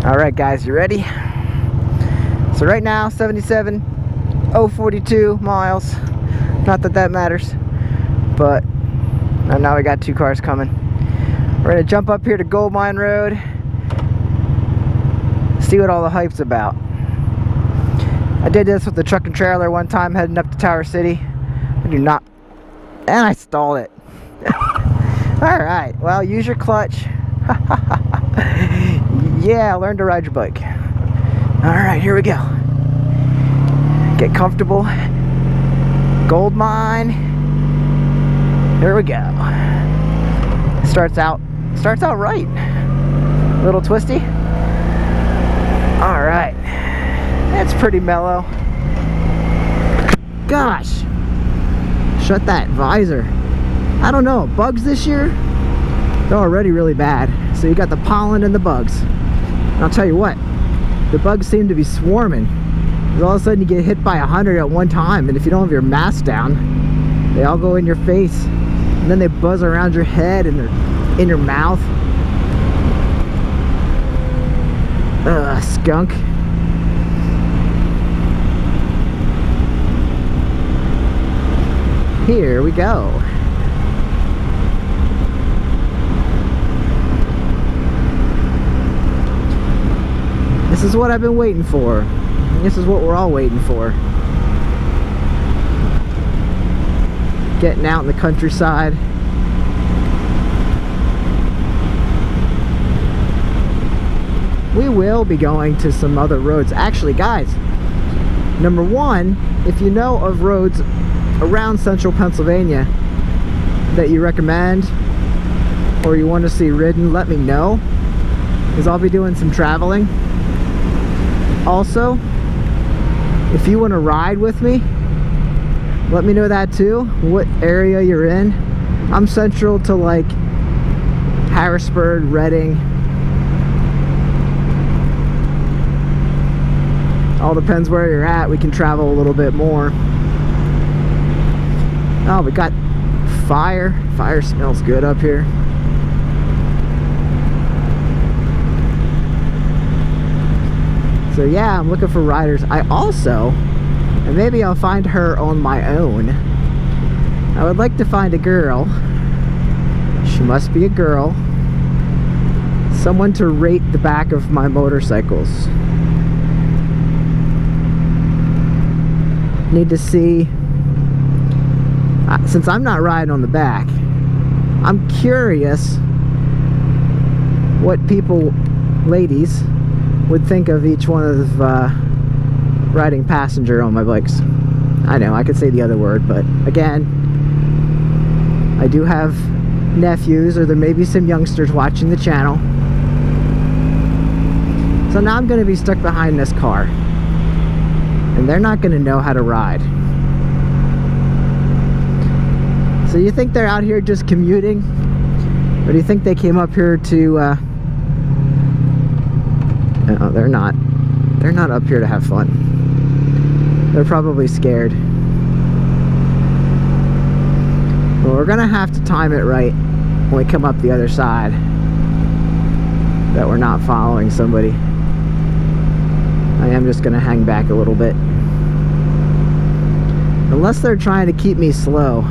Alright guys, you ready? So right now 77,042 miles. Not that that matters, but now we got two cars coming. We're gonna jump up here to Goldmine Road, see what all the hype's about. I did this with the truck and trailer one time heading up to Tower City. I do not, and I stalled it. Alright, well, use your clutch. Yeah, learn to ride your bike. Alright, here we go. Get comfortable. Goldmine. Here we go. Starts out right. A little twisty. Alright. That's pretty mellow. Gosh. Shut that visor. I don't know, bugs this year, they're already really bad. So you got the pollen and the bugs. And I'll tell you what, the bugs seem to be swarming. All of a sudden you get hit by 100 at one time, and if you don't have your mask down, they all go in your face, and then they buzz around your head and they're in your mouth. Skunk. Here we go. This is what I've been waiting for. This is what we're all waiting for. Getting out in the countryside. We will be going to some other roads. Actually, guys, number one, if you know of roads around central Pennsylvania that you recommend or you want to see ridden, let me know, because I'll be doing some traveling. Also, if you want to ride with me, let me know that too, what area you're in. I'm central to like Harrisburg, Reading. All depends where you're at. We can travel a little bit more. Oh, we got fire. Fire smells good up here. So yeah, I'm looking for riders. I also, and maybe I'll find her on my own, I would like to find a girl. She must be a girl. Someone to rate the back of my motorcycles. Need to see, since I'm not riding on the back, I'm curious what people, ladies, would think of each one of riding passenger on my bikes. I know, I could say the other word, but again, I do have nephews, or there may be some youngsters watching the channel. So now I'm going to be stuck behind this car, and they're not going to know how to ride. So you think they're out here just commuting, or do you think they came up here to no, they're not. They're not up here to have fun. They're probably scared. Well, we're gonna have to time it right when we come up the other side, that we're not following somebody. I am just gonna hang back a little bit. Unless they're trying to keep me slow.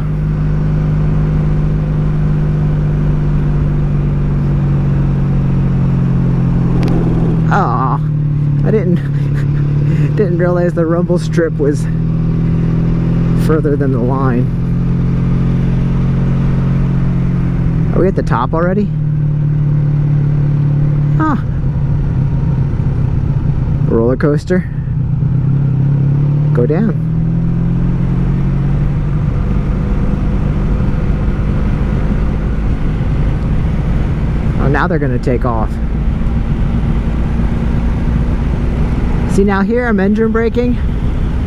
Aw, I didn't realize the rumble strip was further than the line. Are we at the top already? Ah. Roller coaster. Go down. Oh, now they're gonna take off. See, now here I'm engine braking.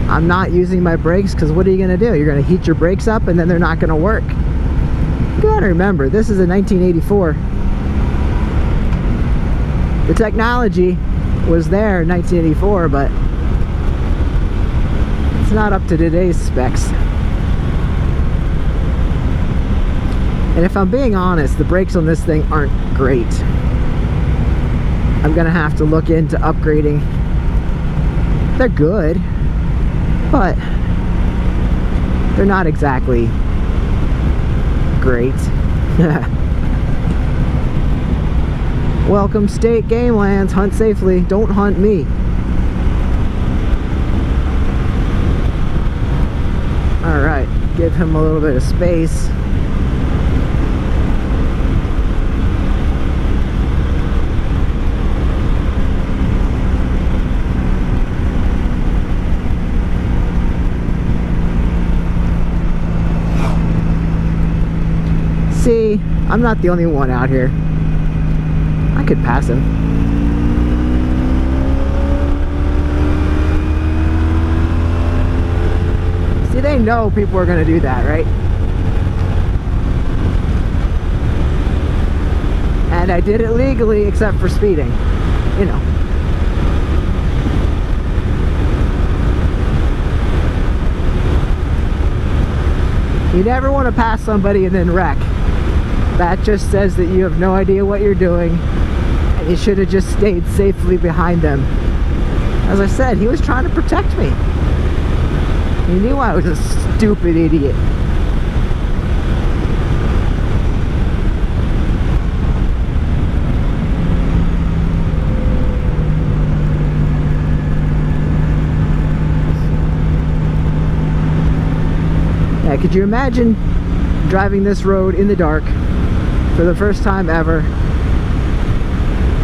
I'm not using my brakes, because what are you going to do? You're going to heat your brakes up and then they're not going to work. You got to remember, this is a 1984. The technology was there in 1984, but it's not up to today's specs. And if I'm being honest, the brakes on this thing aren't great. I'm gonna have to look into upgrading. They're good, but they're not exactly great. Welcome state game lands. Hunt safely. Don't hunt me. Alright, give him a little bit of space. See, I'm not the only one out here. I could pass him. See, they know people are gonna do that, right? And I did it legally except for speeding, you know. You never want to pass somebody and then wreck. That just says that you have no idea what you're doing, and you should have just stayed safely behind them. As I said, he was trying to protect me. He knew I was a stupid idiot. Yeah, could you imagine driving this road in the dark for the first time ever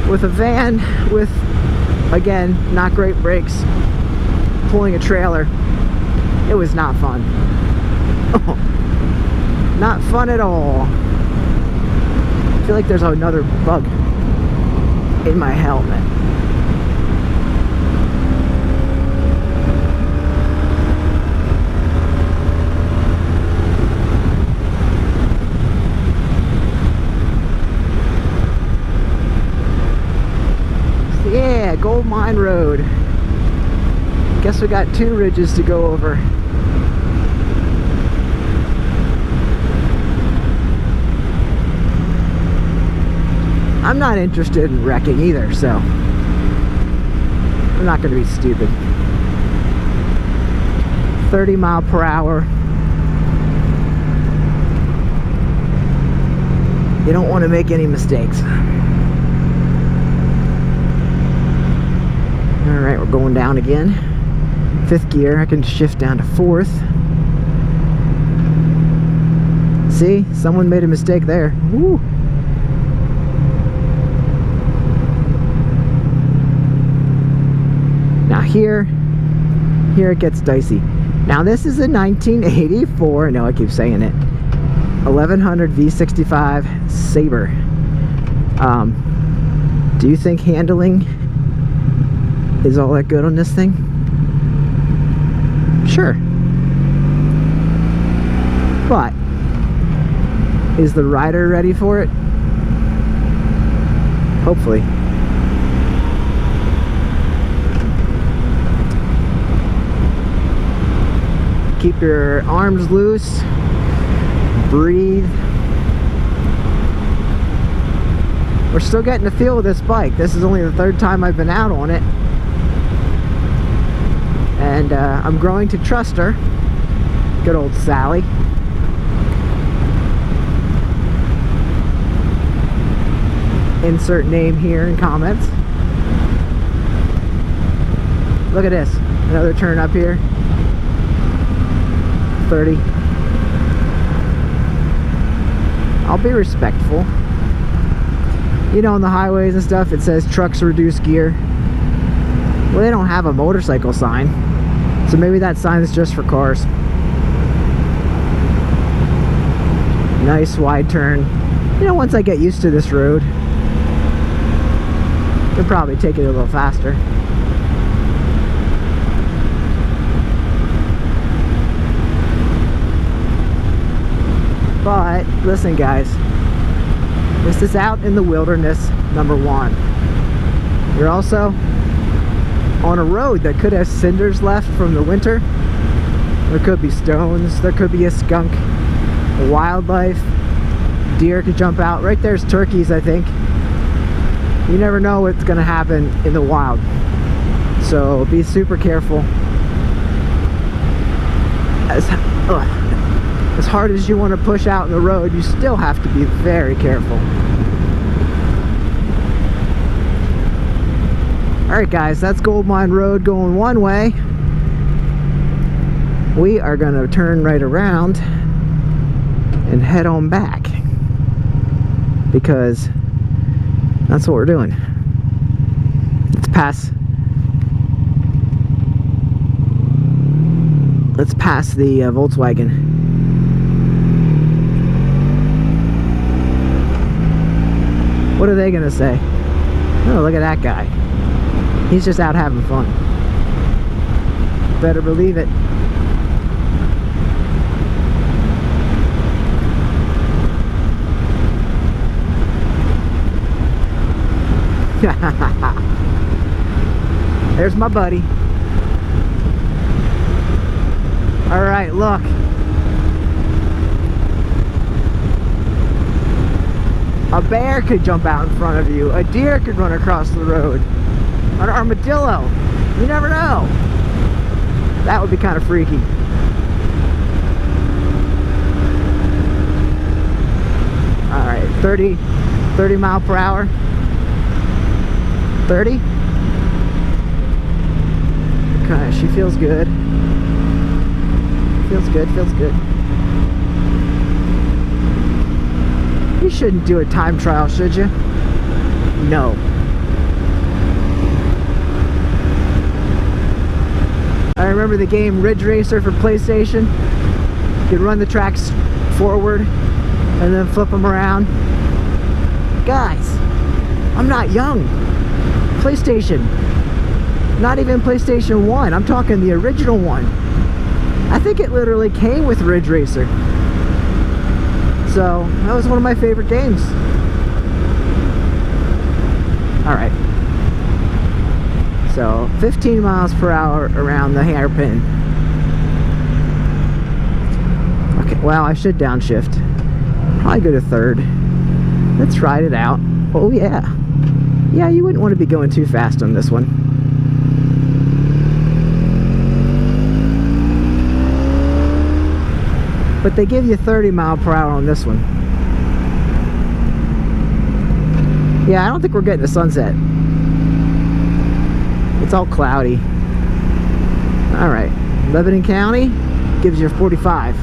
with a van with, again, not great brakes, pulling a trailer? It was not fun. Not fun at all. I feel like there's another bug in my helmet. Yeah, Goldmine Road. Guess we got 2 ridges to go over. I'm not interested in wrecking either, so I'm not going to be stupid. 30 mile per hour. You don't want to make any mistakes. Alright, we're going down again. 5th gear. I can shift down to 4th. See? Someone made a mistake there. Woo! Now here it gets dicey. Now this is a 1984, I know I keep saying it, 1100 V65 Sabre. Do you think handling is all that good on this thing? Sure. But is the rider ready for it? Hopefully. Keep your arms loose. Breathe. We're still getting the feel of this bike. This is only the 3rd time I've been out on it. And I'm growing to trust her. Good old Sally. Insert name here in comments. Look at this. Another turn up here. 30. I'll be respectful. You know, on the highways and stuff, it says trucks reduce gear. Well, they don't have a motorcycle sign, so maybe that sign is just for cars. Nice wide turn. You know, once I get used to this road, I could probably take it a little faster. But listen, guys, this is out in the wilderness, number 1. You're also on a road that could have cinders left from the winter. There could be stones, there could be a skunk, wildlife, deer could jump out. Right there's turkeys, I think. You never know what's gonna happen in the wild. So be super careful. As hard as you want to push out in the road, you still have to be very careful. Alright guys, that's Goldmine Road going one way. We are going to turn right around and head on back, because that's what we're doing. Let's pass the Volkswagen. What are they gonna say? Oh, look at that guy. He's just out having fun. Better believe it. There's my buddy. Alright, look. A bear could jump out in front of you. A deer could run across the road. An armadillo. You never know. That would be kind of freaky. Alright, 30 mile per hour. 30? Okay, she feels good. Feels good, feels good. You shouldn't do a time trial, should you? No. I remember the game Ridge Racer for PlayStation. You could run the tracks forward and then flip them around. Guys, I'm not young. PlayStation. Not even PlayStation 1. I'm talking the original one. I think it literally came with Ridge Racer. So, that was one of my favorite games. Alright. So, 15 miles per hour around the hairpin. Okay, well, I should downshift. Probably go to third. Let's ride it out. Oh, yeah. Yeah, you wouldn't want to be going too fast on this one. But they give you 30 mile per hour on this one. Yeah, I don't think we're getting a sunset. It's all cloudy. Alright, Lebanon County gives you 45.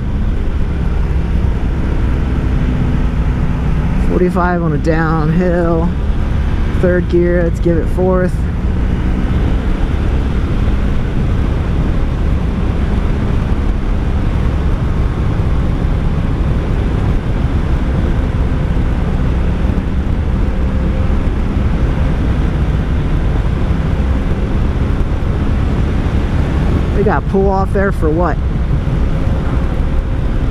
45 on a downhill. Third gear, let's give it fourth. We got pull off there for what?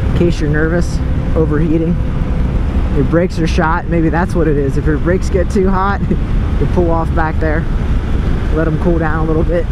In case you're nervous, overheating. Your brakes are shot, maybe that's what it is. If your brakes get too hot, you pull off back there. Let them cool down a little bit.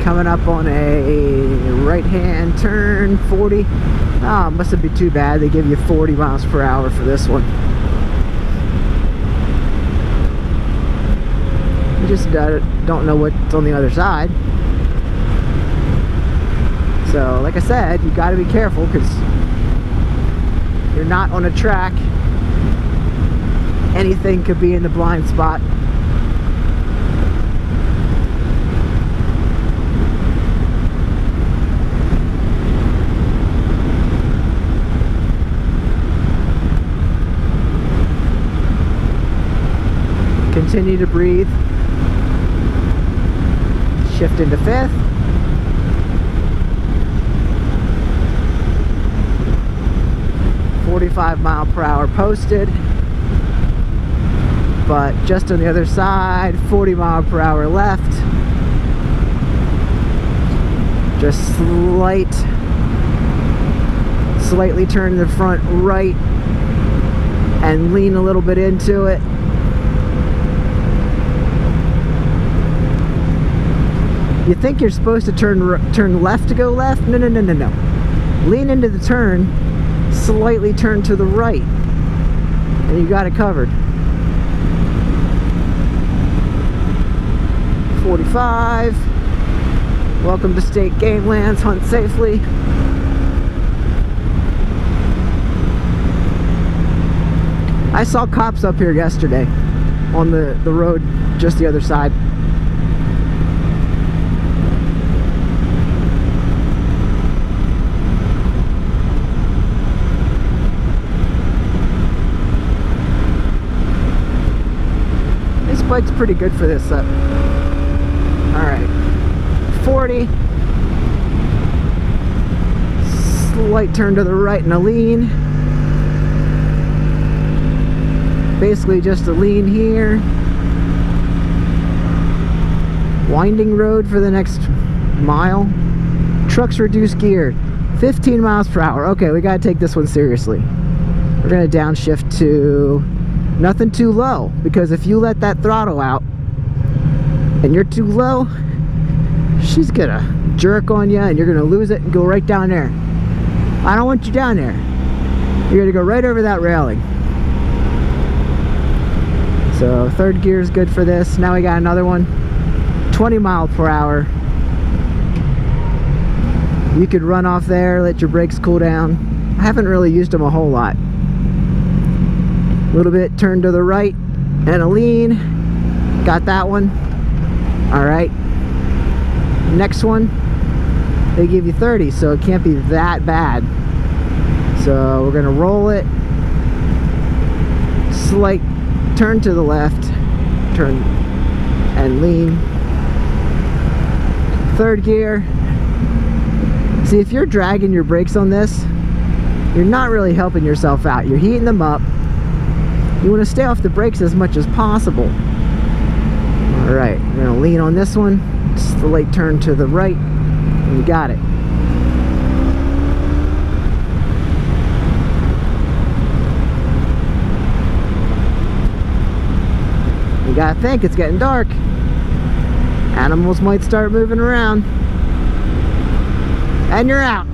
Coming up on a right-hand turn, 40. Oh, mustn't be too bad. They give you 40 miles per hour for this one. You just don't know what's on the other side. So, like I said, you got to be careful because you're not on a track. Anything could be in the blind spot. Continue to breathe. Shift into fifth. .45 mph posted, but just on the other side, 40 mph left. Just slightly turn the front right and lean a little bit into it. You think you're supposed to turn left to go left? No, no, no, no, no. Lean into the turn, slightly turn to the right, and you got it covered. 45. Welcome to state game lands. Hunt safely. I saw cops up here yesterday on the road just the other side. This bike's pretty good for this. Alright, 40. Slight turn to the right and a lean. Basically just a lean here. Winding road for the next mile. Truck's reduced gear. 15 miles per hour. Okay, we gotta take this one seriously. We're gonna downshift to nothing too low, because if you let that throttle out and you're too low, she's gonna jerk on you and you're gonna lose it and go right down there. I don't want you down there. You're gonna go right over that railing. So third gear is good for this. Now we got another one. 20 miles per hour. You could run off there, let your brakes cool down. I haven't really used them a whole lot. A little bit turn to the right and a lean. Got that one. Alright. Next one, they give you 30, so it can't be that bad. So we're gonna roll it. Slight turn to the left, turn and lean. Third gear. See, if you're dragging your brakes on this, you're not really helping yourself out. You're heating them up. You want to stay off the brakes as much as possible. Alright, we're going to lean on this one. Slight turn to the right, and you got it. You gotta think, it's getting dark. Animals might start moving around. And you're out.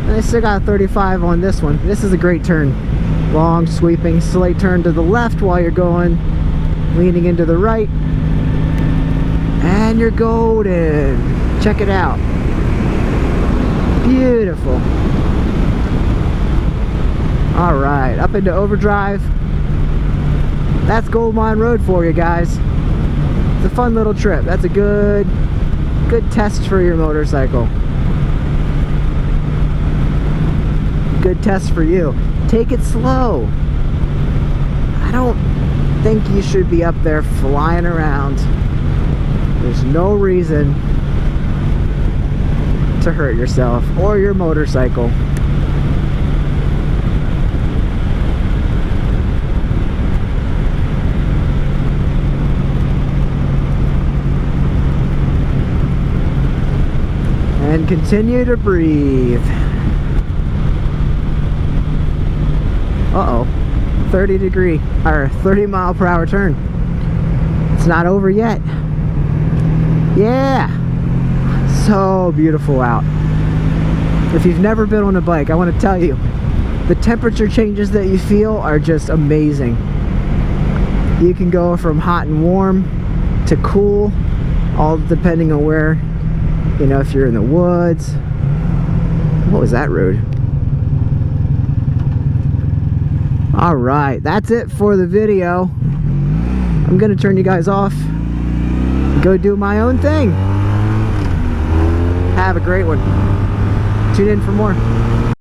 And I still got 35 on this one. This is a great turn. Long, sweeping, slight turn to the left while you're going. Leaning into the right. And you're golden. Check it out. Beautiful. Alright, up into overdrive. That's Goldmine Road for you guys. It's a fun little trip. That's a good test for your motorcycle. Good test for you. Take it slow. I don't think you should be up there flying around. There's no reason to hurt yourself or your motorcycle. And continue to breathe. Uh-oh. 30 mile per hour turn. It's not over yet. Yeah. So beautiful out. If you've never been on a bike, I want to tell you, the temperature changes that you feel are just amazing. You can go from hot and warm to cool, all depending on where, you know, if you're in the woods. What was that road? Alright, that's it for the video. I'm gonna turn you guys off and go do my own thing. Have a great one. Tune in for more.